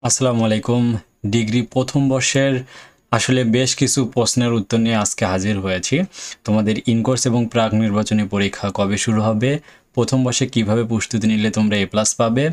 আসসালামু আলাইকুম। ডিগ্রি প্রথম বর্ষের আসলে বেশ কিছু প্রশ্নের উত্তর নিয়ে আজকে হাজির হয়েছি। তোমাদের ইনকোর্স এবং প্রাক নির্বাচনী পরীক্ষা কবে শুরু হবে, প্রথম বর্ষে কিভাবে প্রস্তুতি নিলে তোমরা এ প্লাস পাবে,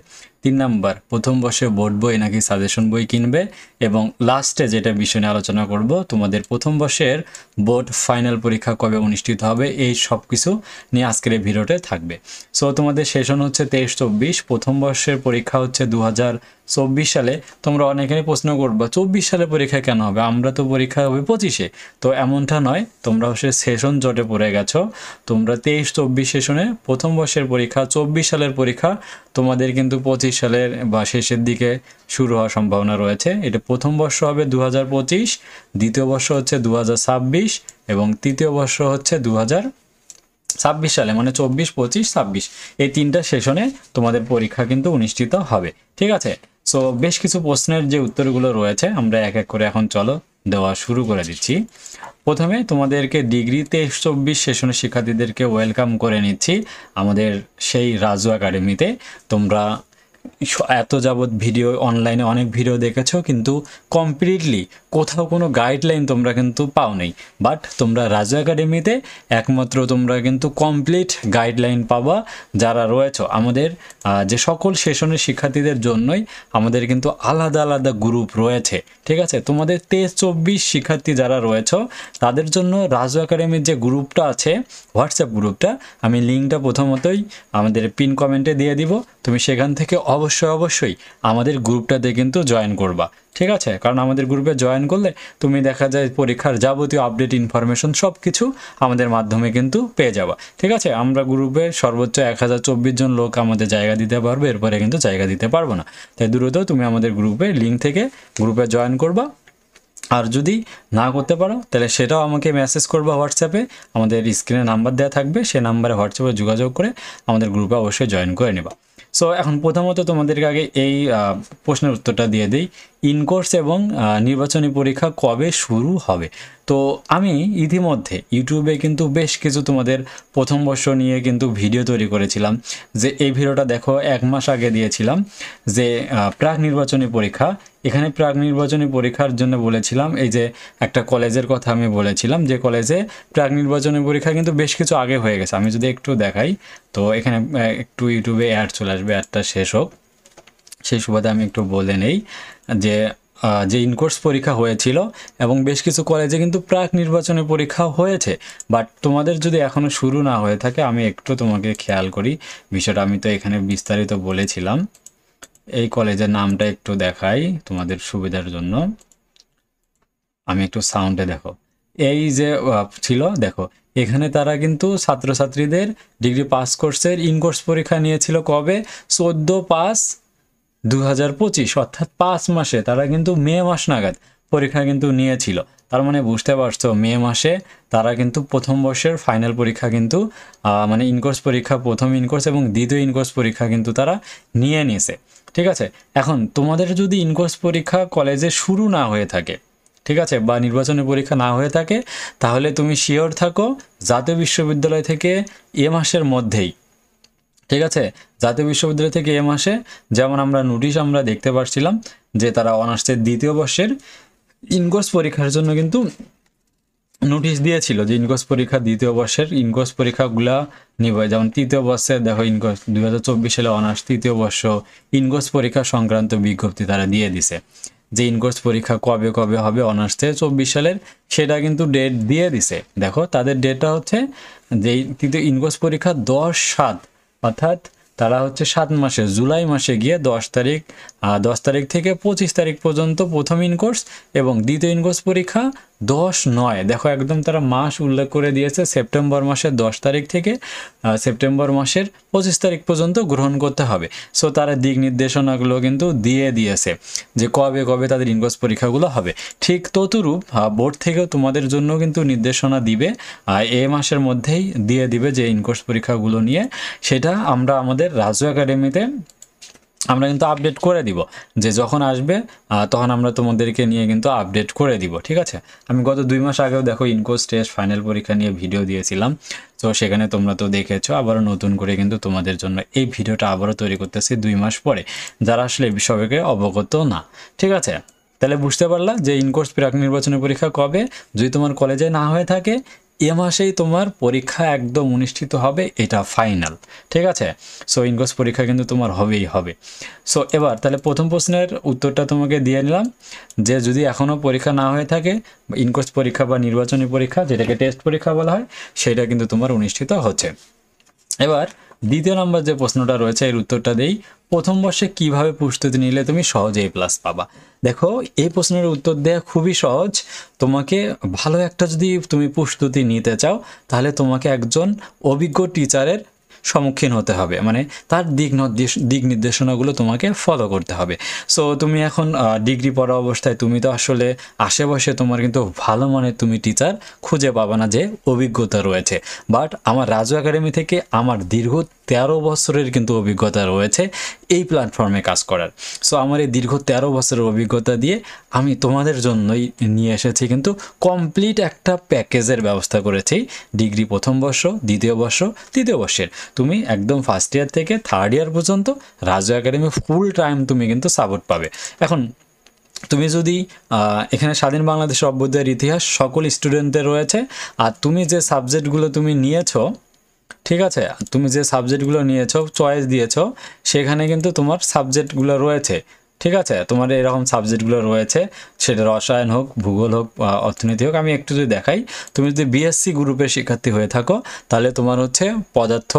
3 নাম্বার প্রথম বর্ষে বোর্ড বই নাকি সাজেশন বই কিনবে, এবং লাস্টে যেটা বিষয় নিয়ে আলোচনা করব তোমাদের প্রথম বর্ষের বোর্ড ফাইনাল পরীক্ষা কবে অনুষ্ঠিত হবে, এই সব কিছু নিয়ে আজকের এই ভিডিওতে থাকবে। সো তোমাদের সেশন হচ্ছে 23-24, প্রথম বর্ষের পরীক্ষা হচ্ছে 2024 সালে। তোমরা অনেকেই প্রশ্ন করবা 24 সালে পরীক্ষা কেন হবে, আমরা তো পরীক্ষা হবে 25-এ। তো এমনটা নয়, তোমরা হচ্ছে সেশন জটে পড়ে গেছো। তোমরা 23-24 সেশনে প্রথম বর্ষের পরীক্ষা, 24 সালের পরীক্ষা তোমাদের কিন্তু 25 সালের বা শেষের দিকে শুরু হওয়ার সম্ভাবনা রয়েছে। এটা প্রথম বর্ষ হবে 2025, দ্বিতীয় বর্ষ হচ্ছে 2026 এবং তৃতীয় বর্ষ হচ্ছে 2026 সালে, মানে 24, 25, 26 এই তিনটা সেশনে তোমাদের পরীক্ষা কিন্তু অনুষ্ঠিত হবে। ঠিক আছে। সো বেশ কিছু প্রশ্নের যে উত্তরগুলো রয়েছে আমরা এক এক করে এখন চলো দেওয়া শুরু করে দিচ্ছি। প্রথমে তোমাদেরকে ডিগ্রি 23-24 সেশনের শিক্ষার্থীদেরকে ওয়েলকাম করে নিচ্ছি আমাদের সেই রাজু একাডেমিতে। তোমরা এত যাবৎ ভিডিও অনলাইনে অনেক ভিডিও দেখেছো, কিন্তু কমপ্লিটলি কোথাও কোনো গাইডলাইন তোমরা কিন্তু পাও নেই। বাট তোমরা রাজু একাডেমিতে একমাত্র তোমরা কিন্তু কমপ্লিট গাইডলাইন পাবা। যারা রয়েছো আমাদের যে সকল সেশনের শিক্ষার্থীদের জন্যই আমাদের কিন্তু আলাদা আলাদা গ্রুপ রয়েছে। ঠিক আছে, তোমাদের 23-24 শিক্ষার্থী যারা রয়েছে তাদের জন্য রাজু একাডেমির যে গ্রুপটা আছে, হোয়াটসঅ্যাপ গ্রুপটা, আমি লিঙ্কটা প্রথমতই আমাদের পিন কমেন্টে দিয়ে দিব। তুমি সেখান থেকে অবশ্যই আমাদের গ্রুপটাতে কিন্তু জয়েন করবা। ঠিক আছে, কারণ আমাদের গ্রুপে জয়েন করলে তুমি দেখা যায় পরীক্ষার যাবতীয় আপডেট ইনফরমেশন সব কিছু আমাদের মাধ্যমে কিন্তু পেয়ে যাবা। ঠিক আছে, আমরা গ্রুপে সর্বোচ্চ 1024 জন লোক আমাদের জায়গা দিতে পারবে, এরপরে কিন্তু জায়গা দিতে পারবো না। তাই দ্রুত তুমি আমাদের গ্রুপে লিঙ্ক থেকে গ্রুপে জয়েন করবা। আর যদি না করতে পারো তাহলে সেটাও আমাকে মেসেজ করবা হোয়াটসঅ্যাপে, আমাদের স্ক্রিনে নাম্বার দেওয়া থাকবে, সেই নাম্বারে হোয়াটসঅ্যাপে যোগাযোগ করে আমাদের গ্রুপে অবশ্যই জয়েন করে নেবা। সো এখন প্রথমত তোমাদেরকে আগে এই প্রশ্নের উত্তরটা দিয়ে দিই, ইনকোর্স এবং নির্বাচনী পরীক্ষা কবে শুরু হবে। তো আমি ইতিমধ্যে ইউটিউবে কিন্তু বেশ কিছু তোমাদের প্রথম বর্ষ নিয়ে কিন্তু ভিডিও তৈরি করেছিলাম। যে এই ভিডিওটা দেখো 1 মাস আগে দিয়েছিলাম, যে প্রাক নির্বাচনী পরীক্ষা। এখানে প্রাক নির্বাচনী পরীক্ষার জন্য বলেছিলাম এই যে একটা কলেজের কথা আমি বলেছিলাম, যে কলেজে প্রাক নির্বাচনী পরীক্ষা কিন্তু বেশ কিছু আগে হয়ে গেছে। আমি যদি একটু দেখাই, তো এখানে একটু ইউটিউবে অ্যাড চলে আসবে, অ্যাডটা শেষ হোক, সেই সুবাদে আমি একটু বলে নেই যে যে ইনকোর্স পরীক্ষা হয়েছিল এবং বেশ কিছু কলেজে কিন্তু প্রাক নির্বাচনী পরীক্ষা হয়েছে। বাট তোমাদের যদি এখনও শুরু না হয়ে থাকে, আমি একটু তোমাকে খেয়াল করি বিষয়টা, আমি তো এখানে বিস্তারিত বলেছিলাম। এই কলেজের নামটা একটু দেখাই তোমাদের সুবিধার জন্য, আমি একটু সাউন্ডে দেখো। এই যে ছিল দেখো, এখানে তারা কিন্তু ছাত্রছাত্রীদের ডিগ্রি পাস কোর্সের ইনকোর্স পরীক্ষা নিয়েছিল কবে, 14/5/2025, অর্থাৎ 5 মাসে তারা কিন্তু মে মাস নাগাদ পরীক্ষা কিন্তু নিয়েছিল। তার মানে বুঝতে পারছো, মে মাসে তারা কিন্তু প্রথম বর্ষের ফাইনাল পরীক্ষা কিন্তু মানে ইনকোর্স পরীক্ষা, প্রথম ইনকোর্স এবং দ্বিতীয় ইনকোর্স পরীক্ষা কিন্তু তারা নিয়ে নিয়েছে। ঠিক আছে, এখন তোমাদের যদি ইনকোর্স পরীক্ষা কলেজে শুরু না হয়ে থাকে, ঠিক আছে, বা নির্বাচনী পরীক্ষা না হয়ে থাকে, তাহলে তুমি শিওর থাকো জাতীয় বিশ্ববিদ্যালয় থেকে এ মাসের মধ্যেই, ঠিক আছে, জাতীয় বিশ্ববিদ্যালয় থেকে এ মাসে, যেমন আমরা নোটিশ আমরা দেখতে পাচ্ছিলাম যে তারা অনার্সের দ্বিতীয় বর্ষের ইনকোর্স পরীক্ষার জন্য কিন্তু নোটিশ দিয়েছিল যে ইনকোর্স পরীক্ষা দ্বিতীয় বর্ষের ইনকোর্স পরীক্ষাগুলা নিবে। যেমন তৃতীয় বর্ষের দেখো ইনকোর্স 2024 সালে অনার্স তৃতীয় বর্ষ ইনকোর্স পরীক্ষা সংক্রান্ত বিজ্ঞপ্তি তারা দিয়ে দিছে, যে ইনকোর্স পরীক্ষা কবে কবে হবে অনার্সে 24 সালের, সেটা কিন্তু ডেট দিয়ে দিছে। দেখো তাদের ডেটটা হচ্ছে যে তৃতীয় ইনকোর্স পরীক্ষা 10/7, অর্থাৎ তারা হচ্ছে 7 মাসে জুলাই মাসে গিয়ে 10 তারিখ থেকে 25 তারিখ পর্যন্ত প্রথম ইনকোর্স, এবং দ্বিতীয় ইনকোর্স পরীক্ষা 10/9, দেখো একদম তারা মাস উল্লেখ করে দিয়েছে, সেপ্টেম্বর মাসের 10 তারিখ থেকে সেপ্টেম্বর মাসের 25 তারিখ পর্যন্ত গ্রহণ করতে হবে। সো তারা দিক নির্দেশনাগুলো কিন্তু দিয়ে দিয়েছে যে কবে কবে তাদের ইনকোর্স পরীক্ষাগুলো হবে। ঠিক ততরূপ বোর্ড থেকেও তোমাদের জন্য কিন্তু নির্দেশনা দিবে, এ মাসের মধ্যেই দিয়ে দিবে যে ইনকোর্স পরীক্ষাগুলো নিয়ে, সেটা আমরা আমাদের রাজু একাডেমিতে আমরা কিন্তু আপডেট করে দিব, যে যখন আসবে তখন আমরা তোমাদেরকে নিয়ে কিন্তু আপডেট করে দিব। ঠিক আছে, আমি গত 2 মাস আগেও দেখো ইনকোর্স টেস্ট ফাইনাল পরীক্ষা নিয়ে ভিডিও দিয়েছিলাম, তো সেখানে তোমরা তো দেখেছো। আবারও নতুন করে কিন্তু তোমাদের জন্য এই ভিডিওটা আবারও তৈরি করতেছি 2 মাস পরে, যারা আসলে এই বিষয়কে অবগত না। ঠিক আছে, তাহলে বুঝতে পারলা যে ইনকোর্স প্রাক নির্বাচনী পরীক্ষা কবে। যদি তোমার কলেজে না হয়ে থাকে, এ মাসেই তোমার পরীক্ষা একদম অনুষ্ঠিত হবে, এটা ফাইনাল। ঠিক আছে, সো ইনকোর্স পরীক্ষা কিন্তু তোমার হবেই হবে। সো এবার তাহলে প্রথম প্রশ্নের উত্তরটা তোমাকে দিয়ে নিলাম, যে যদি এখনও পরীক্ষা না হয়ে থাকে, ইনকোর্স পরীক্ষা বা নির্বাচনী পরীক্ষা যেটাকে টেস্ট পরীক্ষা বলা হয়, সেটা কিন্তু তোমার অনুষ্ঠিত হচ্ছে। এবার দ্বিতীয় নম্বর যে প্রশ্নটা রয়েছে এর উত্তরটা দেই, প্রথম বর্ষে কিভাবে প্রস্তুতি নিলে তুমি সহজে A+ পাবা। দেখো, এই প্রশ্নের উত্তর দেওয়া খুবই সহজ। তোমাকে ভালো একটা যদি তুমি প্রস্তুতি নিতে চাও, তাহলে তোমাকে একজন অভিজ্ঞ টিচারের সম্মুখীন হতে হবে, মানে তার দিক নির্দেশনাগুলো তোমাকে ফলো করতে হবে। সো তুমি এখন ডিগ্রি পড়া অবস্থায় তুমি তো আসলে আশেপাশে তোমার কিন্তু ভালো মানের তুমি টিচার খুঁজে পাবে না যে অভিজ্ঞতা রয়েছে। বাট আমার রাজু একাডেমি থেকে আমার দীর্ঘ 13 বছরের কিন্তু অভিজ্ঞতা রয়েছে এই প্ল্যাটফর্মে কাজ করার। সো আমার এই দীর্ঘ 13 বছরের অভিজ্ঞতা দিয়ে আমি তোমাদের জন্যই নিয়ে এসেছি কিন্তু কমপ্লিট একটা প্যাকেজের ব্যবস্থা করেছি। ডিগ্রি প্রথম বর্ষ, দ্বিতীয় বর্ষ, তৃতীয় বর্ষের তুমি একদম ফার্স্ট ইয়ার থেকে থার্ড ইয়ার পর্যন্ত রাজু একাডেমি ফুল টাইম তুমি কিন্তু সাপোর্ট পাবে। এখন তুমি যদি এখানে স্বাধীন বাংলাদেশের অভ্যুদয়ের ইতিহাস সকল স্টুডেন্টদের রয়েছে, আর তুমি যে সাবজেক্টগুলো তুমি নিয়েছো, ঠিক আছে, তুমি যে সাবজেক্টগুলো নিয়েছো চয়েস দিয়েছো, সেখানে কিন্তু তোমার সাবজেক্টগুলো রয়েছে। ঠিক আছে, তোমার এরকম সাবজেক্টগুলো রয়েছে, সেটা রসায়ন হোক, ভূগোল হোক, অর্থনীতি হোক। আমি একটু যদি দেখাই, তুমি যদি বিএসসি গ্রুপের শিক্ষার্থী হয়ে থাকো, তাহলে তোমার হচ্ছে পদার্থ,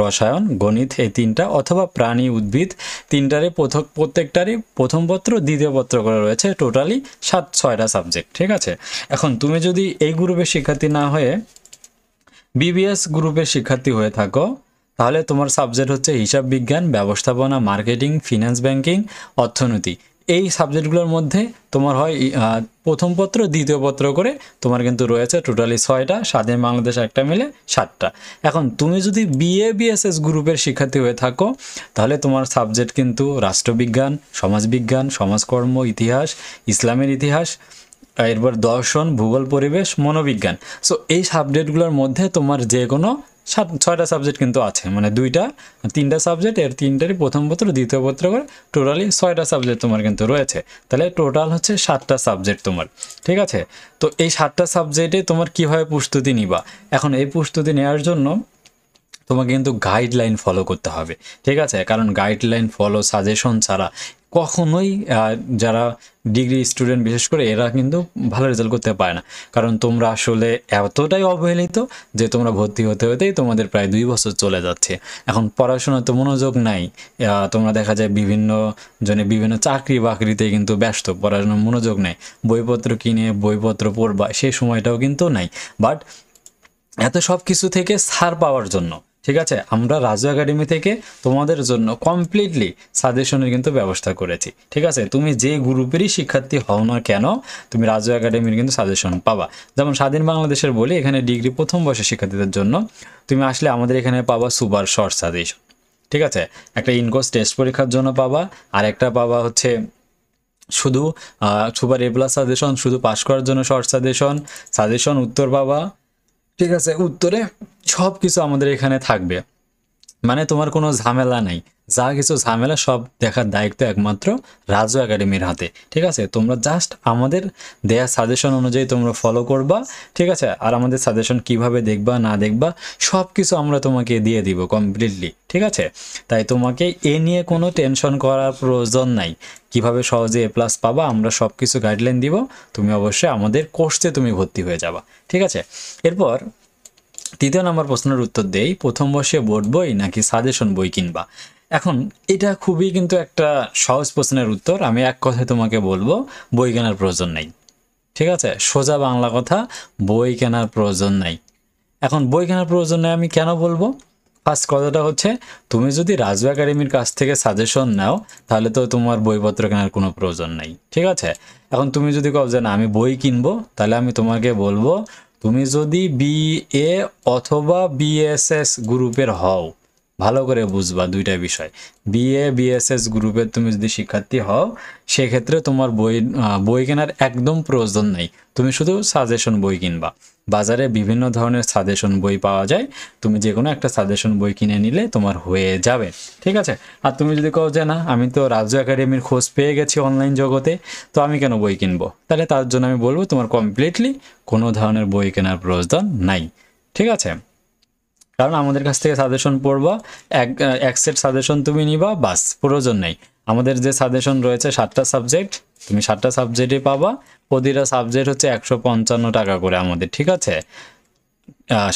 রসায়ন, গণিত, এই তিনটা, অথবা প্রাণী, উদ্ভিদ, তিনটারই প্রত্যেকটারই প্রথম পত্র দ্বিতীয় পত্র করে রয়েছে, টোটালি 6টা সাবজেক্ট। ঠিক আছে, এখন তুমি যদি এই গ্রুপের শিক্ষার্থী না হয়ে বিবিএস গ্রুপের শিক্ষার্থী হয়ে থাকো, তাহলে তোমার সাবজেক্ট হচ্ছে হিসাব বিজ্ঞান, ব্যবস্থাপনা, মার্কেটিং, ফিনান্স, ব্যাংকিং, অর্থনীতি। এই সাবজেক্টগুলোর মধ্যে তোমার হয় প্রথম পত্র দ্বিতীয় পত্র করে তোমার কিন্তু রয়েছে টোটালি 6টা, স্বাধীন বাংলাদেশ একটা মিলে 7টা। এখন তুমি যদি বিএসএস গ্রুপের শিক্ষার্থী হয়ে থাকো, তাহলে তোমার সাবজেক্ট কিন্তু রাষ্ট্রবিজ্ঞান, সমাজবিজ্ঞান, সমাজকর্ম, ইতিহাস, ইসলামের ইতিহাস, এরপর দর্শন, ভূগোল, পরিবেশ, মনোবিজ্ঞান। সো এই সাবজেক্টগুলোর মধ্যে তোমার যে কোনো 6টা সাবজেক্ট কিন্তু আছে, মানে 3টা সাবজেক্ট, এর 3টারই প্রথম পত্র দ্বিতীয় পত্র করে টোটালি 6টা সাবজেক্ট তোমার কিন্তু রয়েছে। তাহলে টোটাল হচ্ছে 7টা সাবজেক্ট তোমার। ঠিক আছে, তো এই 7টা সাবজেক্টে তোমার কিভাবে প্রস্তুতি নিবা। এখন এই প্রস্তুতি নেওয়ার জন্য তোমাকে কিন্তু গাইডলাইন ফলো করতে হবে। ঠিক আছে, কারণ গাইডলাইন ফলো, সাজেশন ছাড়া কখনোই যারা ডিগ্রি স্টুডেন্ট বিশেষ করে এরা কিন্তু ভালো রেজাল্ট করতে পারে না। কারণ তোমরা আসলে এতটাই অবহেলিত যে তোমরা ভর্তি হতে হতেই তোমাদের প্রায় 2 বছর চলে যাচ্ছে। এখন পড়াশোনায় তো মনোযোগ নাই, তোমরা দেখা যায় বিভিন্ন জনে বিভিন্ন চাকরি বাকরিতে কিন্তু ব্যস্ত, পড়াশোনার মনোযোগ নেই, বইপত্র কিনে বইপত্র পড়বা সেই সময়টাও কিন্তু নাই। বাট এত সব কিছু থেকে ছাড় পাওয়ার জন্য, ঠিক আছে, আমরা রাজু একাডেমি থেকে তোমাদের জন্য কমপ্লিটলি সাজেশনের কিন্তু ব্যবস্থা করেছি। ঠিক আছে, তুমি যে গ্রুপেরই শিক্ষার্থী হও না কেন, তুমি রাজু একাডেমির কিন্তু সাজেশন পাবা। যেমন স্বাধীন বাংলাদেশের বলি, এখানে ডিগ্রি প্রথম বর্ষের শিক্ষার্থীদের জন্য তুমি আসলে আমাদের এখানে পাবা সুপার শর্ট সাজেশন। ঠিক আছে, একটা ইনকোর্স টেস্ট পরীক্ষার জন্য পাবা, আর একটা পাবা হচ্ছে শুধু সুপার A+ সাজেশন, শুধু পাস করার জন্য শর্ট সাজেশন উত্তর পাবা। ঠিক আছে, উত্তরে সব কিছু আমাদের এখানে থাকবে, মানে তোমার কোনো ঝামেলা নাই। যা কিছু ঝামেলা সব দেখার দায়িত্ব একমাত্র রাজু একাডেমির হাতে। ঠিক আছে, তোমরা জাস্ট আমাদের দেয়া সাজেশন অনুযায়ী তোমরা ফলো করবা। ঠিক আছে, আর আমাদের সাজেশন কিভাবে দেখবা না দেখবা সব কিছু আমরা তোমাকে দিয়ে দিব কমপ্লিটলি। ঠিক আছে, তাই তোমাকে এ নিয়ে কোনো টেনশন করার প্রয়োজন নাই। কিভাবে সহজে A+ পাবা আমরা সব কিছু গাইডলাইন দিব, তুমি অবশ্যই আমাদের কোর্সে তুমি ভর্তি হয়ে যাবা। ঠিক আছে, এরপর তৃতীয় নম্বর প্রশ্নের উত্তর দেই, প্রথম বর্ষে বোর্ড বই নাকি সাজেশন বই কিনবা। এখন এটা খুবই কিন্তু একটা সহজ প্রশ্নের উত্তর। আমি এক কথায় তোমাকে বলবো, বই কেনার প্রয়োজন নাই। ঠিক আছে, সোজা বাংলা কথা, বই কেনার প্রয়োজন নাই। এখন বই কেনার প্রয়োজন নেই আমি কেন বলবো? ফার্স্ট কথাটা হচ্ছে, তুমি যদি রাজু একাডেমির কাছ থেকে সাজেশন নাও, তাহলে তো তোমার বইপত্র কেনার কোনো প্রয়োজন নাই। ঠিক আছে, এখন তুমি যদি কও যে না আমি বই কিনবো, তাহলে আমি তোমাকে বলবো, তুমি যদি BA অথবা BSS গ্রুপের হও, ভালো করে বুঝবা দুইটা বিষয়। বিএ বিএসএস গ্রুপের তুমি যদি শিক্ষার্থী হও সেক্ষেত্রে তোমার বই কেনার একদম প্রয়োজন নেই, তুমি শুধু সাজেশন বই কিনবা। বাজারে বিভিন্ন ধরনের সাজেশন বই পাওয়া যায়, তুমি যে কোনো একটা সাজেশন বই কিনে নিলে তোমার হয়ে যাবে, ঠিক আছে। আর তুমি যদি কও যে না আমি তো রাজ্য একাডেমির খোঁজ পেয়ে গেছি অনলাইন জগতে, তো আমি কেন বই কিনবো, তাহলে তার জন্য আমি বলবো তোমার কমপ্লিটলি কোনো ধরনের বই কেনার প্রয়োজন নাই, ঠিক আছে। কারণ আমাদের কাছ থেকে সাজেশন পড়বা, এক সেট সাজেশন তুমি নিবা, বাস, প্রয়োজন নেই। আমাদের যে সাজেশন রয়েছে 7টা সাবজেক্ট, তুমি 7টা সাবজেক্টে পাবা, প্রতিটা সাবজেক্ট হচ্ছে 155 টাকা করে আমাদের, ঠিক আছে।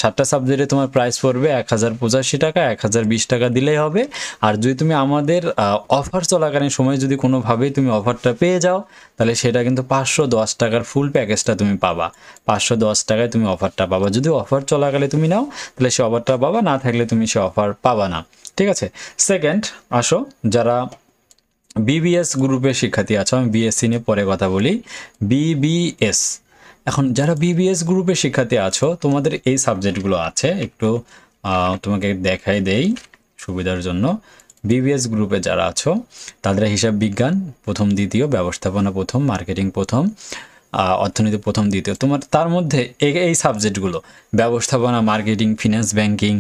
7টা সাবজেক্টে তোমার প্রাইস পড়বে 1085 টাকা, 1020 টাকা দিলেই হবে। আর যদি তুমি আমাদের অফার চলাকালীন সময় যদি কোনোভাবেই তুমি অফারটা পেয়ে যাও, তাহলে সেটা কিন্তু 510 টাকার ফুল প্যাকেজটা তুমি পাবা। 510 টাকায় তুমি অফারটা পাবা, যদি অফার চলাকালে তুমি নাও তাহলে সে অফারটা পাবা, না থাকলে তুমি সে অফার পাবা না, ঠিক আছে। সেকেন্ড আসো, যারা বিবিএস গ্রুপের শিক্ষার্থী আছো, আমি বিএসসি নিয়ে পরে কথা বলি। বিবিএস, এখন যারা বিবিএস গ্রুপের শিক্ষার্থী আছো তোমাদের এই সাবজেক্টগুলো আছে, একটু তোমাকে দেখাই দেই সুবিধার জন্য। বিবিএস গ্রুপে যারা আছো তাদের হিসাব বিজ্ঞান প্রথম দ্বিতীয়, ব্যবস্থাপনা প্রথম, মার্কেটিং প্রথম, অর্থনীতি প্রথম দ্বিতীয়, তোমার তার মধ্যে এই সাবজেক্টগুলো ব্যবস্থাপনা, মার্কেটিং, ফিন্যান্স, ব্যাংকিং,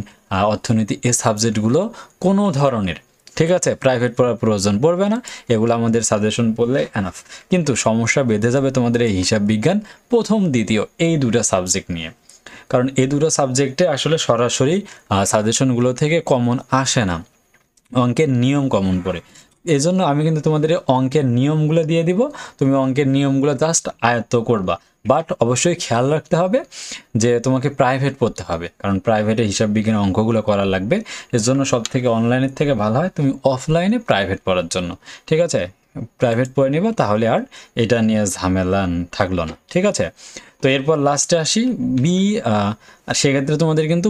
অর্থনীতি, এই সাবজেক্টগুলো কোনো ধরনের, ঠিক আছে, প্রাইভেট পড়ার প্রয়োজন পড়বে না, এগুলো আমাদের সাজেশন পড়লে এনাফ। কিন্তু সমস্যা বেঁধে যাবে তোমাদের এই হিসাব বিজ্ঞান প্রথম দ্বিতীয় এই দুটো সাবজেক্ট নিয়ে, কারণ এই দুটো সাবজেক্টে আসলে সরাসরি সাজেশনগুলো থেকে কমন আসে না, অঙ্কের নিয়ম কমন পড়ে। এই জন্য আমি কিন্তু তোমাদের অঙ্কের নিয়মগুলো দিয়ে দিব, তুমি অঙ্কের নিয়মগুলো জাস্ট আয়ত্ত করবা। বাট অবশ্যই খেয়াল রাখতে হবে যে তোমাকে প্রাইভেট পড়তে হবে, কারণ প্রাইভেটে হিসাব বিজ্ঞানের অঙ্কগুলো করা লাগবে। এর জন্য সব থেকে অনলাইনের থেকে ভালো হয় তুমি অফলাইনে প্রাইভেট পড়ার জন্য, ঠিক আছে। প্রাইভেট পড়ে নিবা, তাহলে আর এটা নিয়ে ঝামেলা থাকলো না, ঠিক আছে। তো এরপর লাস্টে আসি আর সেক্ষেত্রে তোমাদের কিন্তু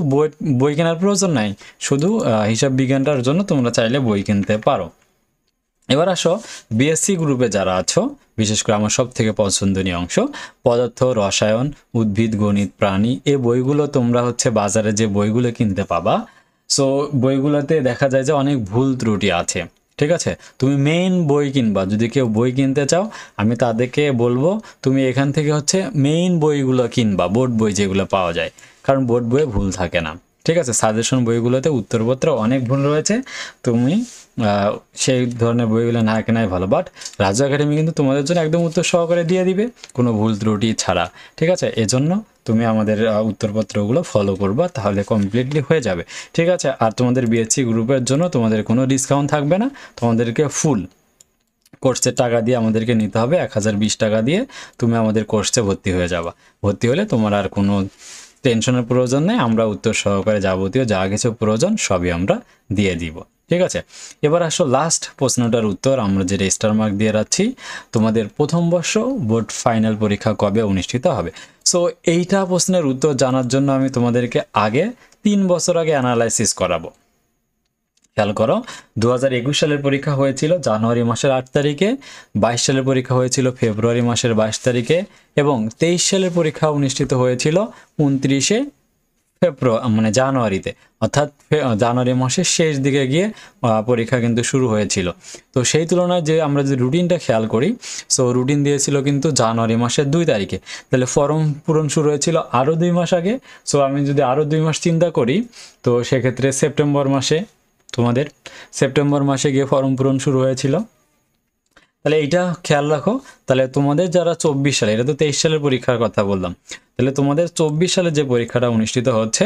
বই কেনার প্রয়োজন নাই, শুধু হিসাব বিজ্ঞানটার জন্য তোমরা চাইলে বই কিনতে পারো। এবার আসো বিএসসি গ্রুপে যারা আছো, বিশেষ করে আমার সব থেকে পছন্দনীয় অংশ পদার্থ, রসায়ন, উদ্ভিদ, গণিত, প্রাণী, এই বইগুলো তোমরা হচ্ছে বাজারে যে বইগুলো কিনতে পাবা, সো বইগুলোতে দেখা যায় যে অনেক ভুল ত্রুটি আছে, ঠিক আছে। তুমি মেইন বই কিনবা, যদি কেউ বই কিনতে চাও আমি তাদেরকে বলবো তুমি এখান থেকে হচ্ছে মেইন বইগুলো কিনবা, বোর্ড বই যেগুলো পাওয়া যায়, কারণ বোর্ড বইয়ে ভুল থাকে না, ঠিক আছে। সাজেশন বইগুলোতে উত্তরপত্র অনেক ভুল রয়েছে, তুমি সেই ধরনের বইগুলো না কেনাই ভালো। বাট রাজ্য একাডেমি কিন্তু তোমাদের জন্য একদম উত্তর সহকারে দিয়ে দিবে, কোনো ভুল ত্রুটি ছাড়া, ঠিক আছে। এজন্য তুমি আমাদের উত্তরপত্রগুলো ফলো করবা, তাহলে কমপ্লিটলি হয়ে যাবে, ঠিক আছে। আর তোমাদের বিএসসি গ্রুপের জন্য তোমাদের কোনো ডিসকাউন্ট থাকবে না, তোমাদেরকে ফুল কোর্সের টাকা দিয়ে আমাদেরকে নিতে হবে, 1020 টাকা দিয়ে তুমি আমাদের কোর্সে ভর্তি হয়ে যাবা। ভর্তি হলে তোমার আর কোনো টেনশনের প্রয়োজন নেই, আমরা উত্তর সহকারে যাবতীয় যা কিছু প্রয়োজন সবই আমরা দিয়ে দিব, ঠিক আছে। এবার আসো লাস্ট প্রশ্নটার উত্তর, আমরা যে স্টার মার্ক দিয়ে রাখছি, তোমাদের প্রথম বর্ষ বোর্ড ফাইনাল পরীক্ষা কবে অনুষ্ঠিত হবে। সো এইটা প্রশ্নের উত্তর জানার জন্য আমি তোমাদেরকে আগে 3 বছর আগে অ্যানালাইসিস করাবো। খেয়াল করো, 2021 সালের পরীক্ষা হয়েছিল জানুয়ারি মাসের 8 তারিখে, 22 সালের পরীক্ষা হয়েছিল ফেব্রুয়ারি মাসের 22 তারিখে, এবং 23 সালের পরীক্ষা অনুষ্ঠিত হয়েছিল 29শে ফেব্রুয়ারি মানে জানুয়ারিতে, অর্থাৎ জানুয়ারি মাসের শেষ দিকে গিয়ে পরীক্ষা কিন্তু শুরু হয়েছিল। তো সেই তুলনায় যে আমরা যে রুটিনটা খেয়াল করি, সো রুটিন দিয়েছিল কিন্তু জানুয়ারি মাসের 2 তারিখে, তাহলে ফর্ম পূরণ শুরু হয়েছিল আরও 2 মাস আগে। সো আমি যদি আরও 2 মাস চিন্তা করি, তো সেক্ষেত্রে তোমাদের সেপ্টেম্বর মাসে গিয়ে ফর্ম পূরণ শুরু হয়েছিল। তাহলে এইটা খেয়াল রাখো, তাহলে তোমাদের যারা 24 সালে, এটা তো 23 সালের পরীক্ষার কথা বললাম, তাহলে তোমাদের 24 সালে যে পরীক্ষাটা অনুষ্ঠিত হচ্ছে,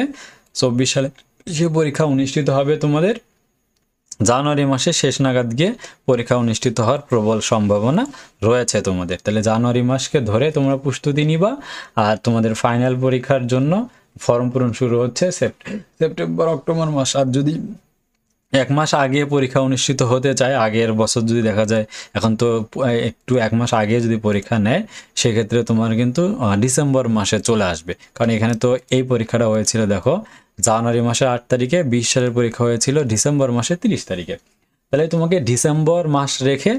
24 সালে যে পরীক্ষা অনুষ্ঠিত হবে তোমাদের জানুয়ারি মাসে শেষ নাগাদ গিয়ে পরীক্ষা অনুষ্ঠিত হওয়ার প্রবল সম্ভাবনা রয়েছে তোমাদের। তাহলে জানুয়ারি মাসকে ধরে তোমরা প্রস্তুতি নিবা, আর তোমাদের ফাইনাল পরীক্ষার জন্য ফর্ম পূরণ শুরু হচ্ছে সেপ্টেম্বর অক্টোবর মাস। আর যদি 1 মাস আগে পরীক্ষা অনুষ্ঠিত হতে চায়, আগের বছর যদি দেখা যায়, এখন তো একটু 1 মাস আগে যদি পরীক্ষা নেয়, সেক্ষেত্রে তোমার কিন্তু ডিসেম্বর মাসে চলে আসবে, কারণ এখানে তো এই পরীক্ষাটা হয়েছিল দেখো জানুয়ারি মাসের 8 তারিখে, 20 সালের পরীক্ষা হয়েছিল ডিসেম্বর মাসের 30 তারিখে। তাহলে তোমাকে ডিসেম্বর মাস রেখে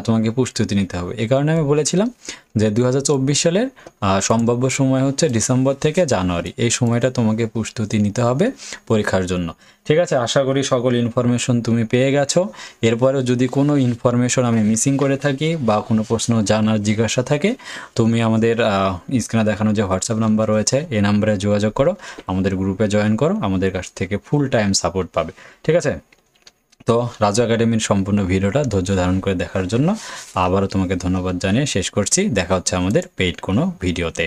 তোমাকে প্রস্তুতি নিতে হবে। এই কারণে আমি বলেছিলাম যে 2024 সালের সম্ভাব্য সময় হচ্ছে ডিসেম্বর থেকে জানুয়ারি, এই সময়টা তোমাকে প্রস্তুতি নিতে হবে পরীক্ষার জন্য। ঠিক আছে, আশা করি সকল ইনফরমেশন তুমি পেয়ে গেছো। এরপরেও যদি কোনো ইনফরমেশন আমি মিসিং করে থাকি বা কোনো প্রশ্ন জানার জিজ্ঞাসা থাকে, তুমি আমাদের স্ক্রিনে দেখানো যে হোয়াটসঅ্যাপ নাম্বার রয়েছে এই নাম্বারে যোগাযোগ করো, আমাদের গ্রুপে জয়েন করো, আমাদের কাছ থেকে ফুল টাইম সাপোর্ট পাবে। ঠিক আছে, তো রাজু একাডেমির সম্পূর্ণ ভিডিওটা ধৈর্য ধারণ করে দেখার জন্য আবারও তোমাকে ধন্যবাদ জানিয়ে শেষ করছি। দেখা হচ্ছে আমাদের পেইড কোনো ভিডিওতে।